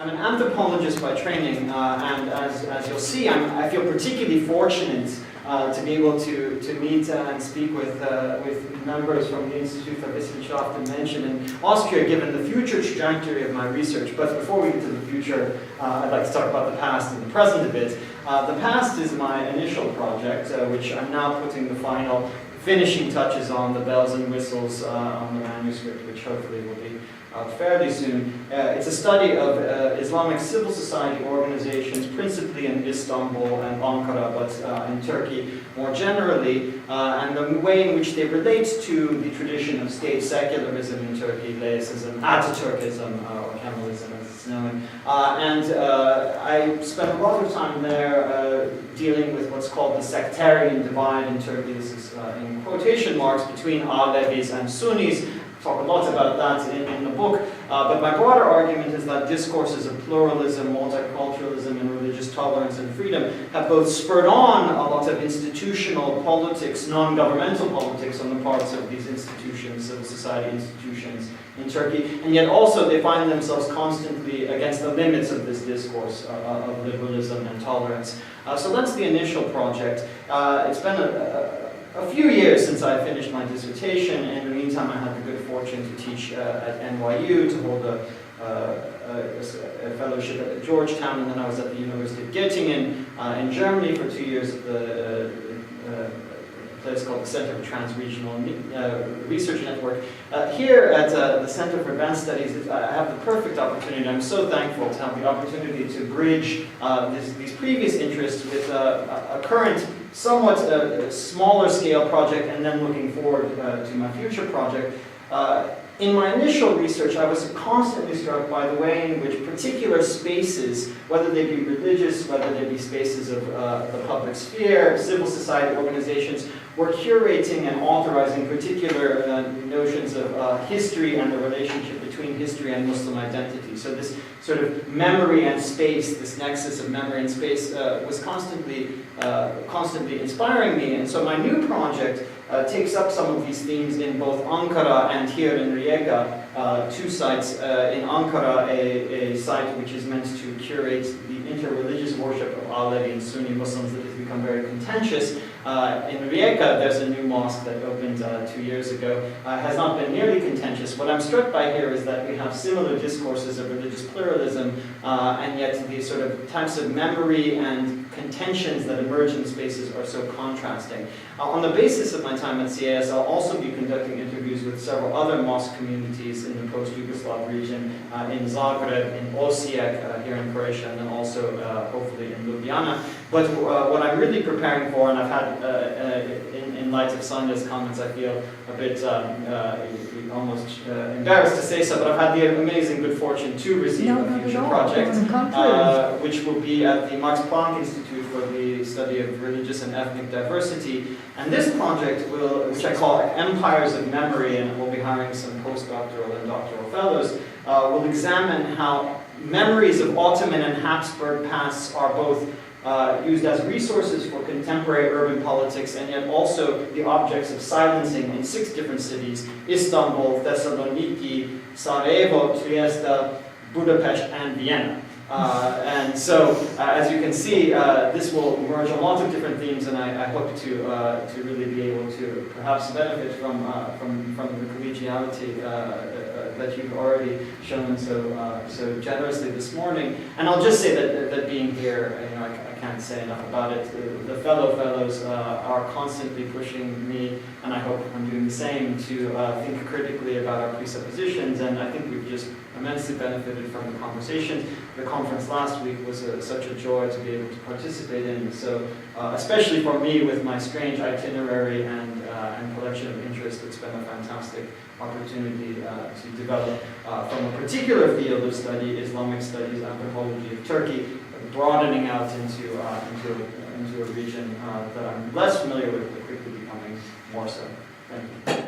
I'm an anthropologist by training, and as you'll see, I feel particularly fortunate to be able to meet and speak with members from the Institute for Wissenschaften mentioned in Austria, given the future trajectory of my research. But before we get to the future, I'd like to talk about the past and the present a bit. The past is my initial project, which I'm now putting the final finishing touches on, the bells and whistles on the manuscript, which hopefully will be fairly soon. It's a study of Islamic civil society organizations, principally in Istanbul and Ankara, but in Turkey more generally, and the way in which they relate to the tradition of state secularism in Turkey, Laïcism, Ataturkism, or Kemalism as it's known. I spent a lot of time there dealing with what's called the sectarian divide in Turkey. This is in quotation marks between Alevis and Sunnis. Talk a lot about that in the book, but my broader argument is that discourses of pluralism, multiculturalism, and religious tolerance and freedom have both spurred on a lot of institutional politics, non-governmental politics on the parts of these institutions, civil society institutions in Turkey, and yet also they find themselves constantly against the limits of this discourse of liberalism and tolerance. So that's the initial project. It's been a few years since I finished my dissertation. In the meantime, I had the good fortune to teach at NYU, to hold a fellowship at Georgetown, and then I was at the University of Göttingen in Germany for 2 years at the place called the Center for Trans-Regional Research Network. Here at the Center for Advanced Studies, I have the perfect opportunity. I'm so thankful to have the opportunity to bridge these previous interests with a current, somewhat smaller scale project, and then looking forward to my future project. In my initial research, I was constantly struck by the way in which particular spaces, whether they be religious, whether they be spaces of the public sphere, civil society organizations, were curating and authorizing particular notions of history and the relationship between history and Muslim identity. So this sort of memory and space, this nexus of memory and space, was constantly inspiring me. And so my new project takes up some of these themes in both Ankara and here in Rijeka, two sites. In Ankara, a site which is meant to curate the interreligious worship of Alevi and Sunni Muslims that has become very contentious. In Rijeka, there's a new mosque that opened 2 years ago. Has not been nearly contentious. What I'm struck by here is that we have similar discourses of religious pluralism, and yet these sort of types of memory and contentions that emerge in spaces are so contrasting. On the basis of my time at CAS, I'll also be conducting interviews with several other mosque communities in the post-Yugoslav region, in Zagreb, in Osijek, here in Croatia, and then also hopefully in Ljubljana. But what I'm really preparing for, and I've had, in light of Sanja's comments, I feel a bit almost embarrassed to say so, but I've had the amazing good fortune to receive a future project, which will be at the Max Planck Institute for the Study of Religious and Ethnic Diversity. And this project will, which I call Empires of Memory, and we'll be hiring some postdoctoral and doctoral fellows, will examine how memories of Ottoman and Habsburg pasts are both used as resources for contemporary urban politics, and yet also the objects of silencing in 6 different cities: Istanbul, Thessaloniki, Sarajevo, Trieste, Budapest, and Vienna. And so, as you can see, this will merge a lot of different themes, and I hope to really be able to perhaps benefit from the collegiality that you've already shown so generously this morning. And I'll just say that being here, I can't say enough about it. The fellows are constantly pushing me, and I hope I'm doing the same, to think critically about our presuppositions, and I think we've just immensely benefited from the conversation. The conference last week was such a joy to be able to participate in, so especially for me with my strange itinerary and collection of interest, it's been a fantastic opportunity to develop from a particular field of study, Islamic studies, anthropology of Turkey, broadening out into a region that I'm less familiar with, but quickly becoming more so. Thank you.